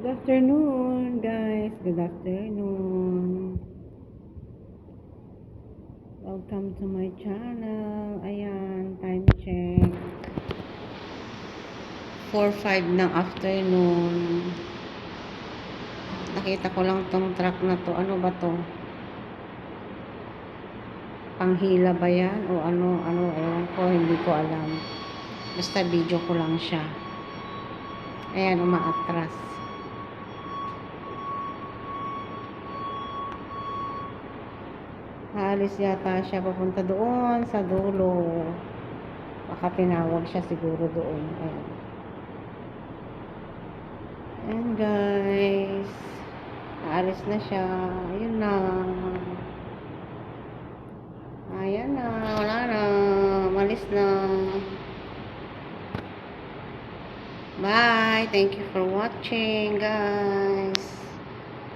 Good afternoon, guys. Good afternoon. Welcome to my channel. Ayan, time check. 4:05 ng afternoon. Nakita ko lang tong truck na to. Ano ba to? Panghila ba yan? O ano, ewan ko, hindi ko alam. Basta video ko lang siya. Ayan, umaatras. Aalis yata siya papunta doon sa dulo. Baka tinawag siya siguro doon. Ayan. Ayan guys. Aalis na siya. Ayun na. Ayan na. Wala na. Malis na. Bye. Thank you for watching guys.